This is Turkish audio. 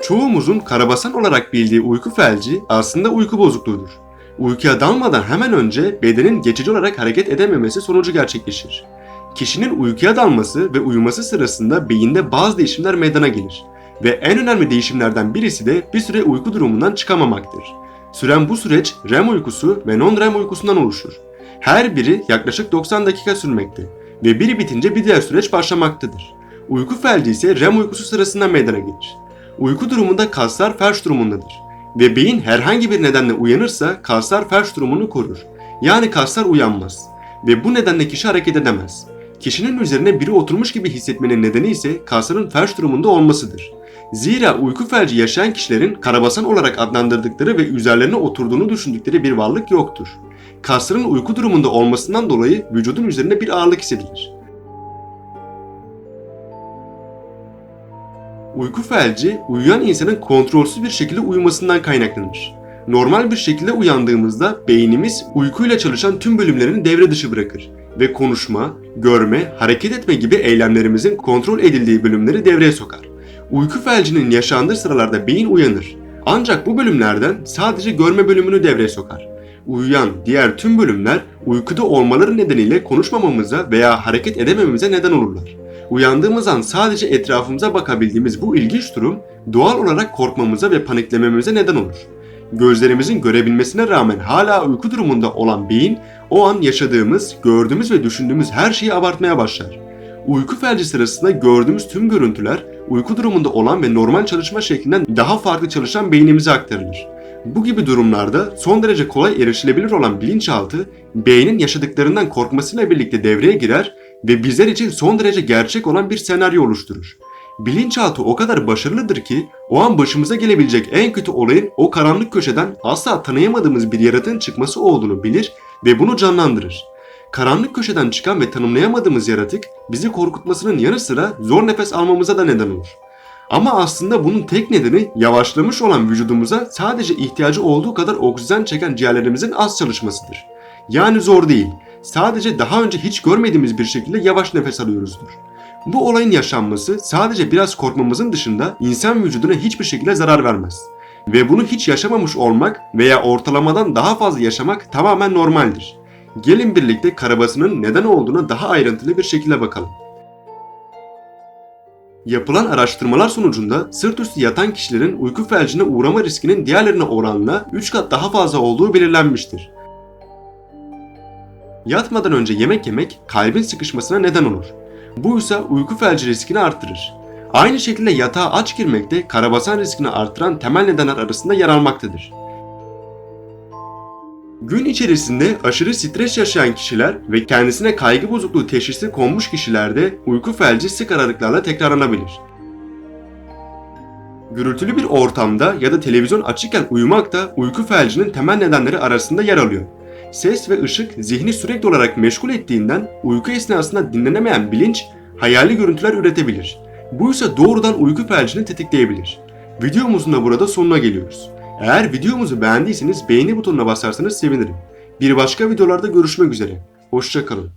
Çoğumuzun karabasan olarak bildiği uyku felci aslında uyku bozukluğudur. Uykuya dalmadan hemen önce bedenin geçici olarak hareket edememesi sonucu gerçekleşir. Kişinin uykuya dalması ve uyuması sırasında beyinde bazı değişimler meydana gelir ve en önemli değişimlerden birisi de bir süre uyku durumundan çıkamamaktır. Süren bu süreç REM uykusu ve non-REM uykusundan oluşur. Her biri yaklaşık 90 dakika sürmekte ve biri bitince bir diğer süreç başlamaktadır. Uyku felci ise REM uykusu sırasında meydana gelir. Uyku durumunda kaslar felç durumundadır ve beyin herhangi bir nedenle uyanırsa kaslar felç durumunu korur. Yani kaslar uyanmaz ve bu nedenle kişi hareket edemez. Kişinin üzerine biri oturmuş gibi hissetmenin nedeni ise kasların felç durumunda olmasıdır. Zira uyku felci yaşayan kişilerin karabasan olarak adlandırdıkları ve üzerlerine oturduğunu düşündükleri bir varlık yoktur. Kasların uyku durumunda olmasından dolayı vücudun üzerinde bir ağırlık hissedilir. Uyku felci, uyuyan insanın kontrolsüz bir şekilde uyumasından kaynaklanır. Normal bir şekilde uyandığımızda beynimiz uykuyla çalışan tüm bölümlerini devre dışı bırakır ve konuşma, görme, hareket etme gibi eylemlerimizin kontrol edildiği bölümleri devreye sokar. Uyku felcinin yaşandığı sıralarda beyin uyanır. Ancak bu bölümlerden sadece görme bölümünü devreye sokar. Uyuyan diğer tüm bölümler uykuda olmaları nedeniyle konuşmamamıza veya hareket edemememize neden olurlar. Uyandığımız an sadece etrafımıza bakabildiğimiz bu ilginç durum doğal olarak korkmamıza ve paniklememize neden olur. Gözlerimizin görebilmesine rağmen hala uyku durumunda olan beyin o an yaşadığımız, gördüğümüz ve düşündüğümüz her şeyi abartmaya başlar. Uyku felci sırasında gördüğümüz tüm görüntüler uyku durumunda olan ve normal çalışma şeklinden daha farklı çalışan beynimize aktarılır. Bu gibi durumlarda son derece kolay erişilebilir olan bilinçaltı, beynin yaşadıklarından korkmasıyla birlikte devreye girer ve bizler için son derece gerçek olan bir senaryo oluşturur. Bilinçaltı o kadar başarılıdır ki o an başımıza gelebilecek en kötü olayın o karanlık köşeden asla tanıyamadığımız bir yaratığın çıkması olduğunu bilir ve bunu canlandırır. Karanlık köşeden çıkan ve tanımlayamadığımız yaratık bizi korkutmasının yanı sıra zor nefes almamıza da neden olur. Ama aslında bunun tek nedeni yavaşlamış olan vücudumuza sadece ihtiyacı olduğu kadar oksijen çeken ciğerlerimizin az çalışmasıdır. Yani zor değil, sadece daha önce hiç görmediğimiz bir şekilde yavaş nefes alıyoruzdur. Bu olayın yaşanması sadece biraz korkmamızın dışında insan vücuduna hiçbir şekilde zarar vermez. Ve bunu hiç yaşamamış olmak veya ortalamadan daha fazla yaşamak tamamen normaldir. Gelin birlikte karabasanın neden olduğuna daha ayrıntılı bir şekilde bakalım. Yapılan araştırmalar sonucunda sırt üstü yatan kişilerin uyku felcine uğrama riskinin diğerlerine oranla 3 kat daha fazla olduğu belirlenmiştir. Yatmadan önce yemek yemek kalbin sıkışmasına neden olur. Bu ise uyku felci riskini artırır. Aynı şekilde yatağa aç girmek de karabasan riskini artıran temel nedenler arasında yer almaktadır. Gün içerisinde aşırı stres yaşayan kişiler ve kendisine kaygı bozukluğu teşhisi konmuş kişilerde uyku felci sık aralıklarla tekrarlanabilir. Gürültülü bir ortamda ya da televizyon açıkken uyumak da uyku felcinin temel nedenleri arasında yer alıyor. Ses ve ışık zihni sürekli olarak meşgul ettiğinden uyku esnasında dinlenemeyen bilinç hayali görüntüler üretebilir. Bu ise doğrudan uyku felcini tetikleyebilir. Videomuzun da burada sonuna geliyoruz. Eğer videomuzu beğendiyseniz beğeni butonuna basarsanız sevinirim. Bir başka videolarda görüşmek üzere. Hoşça kalın.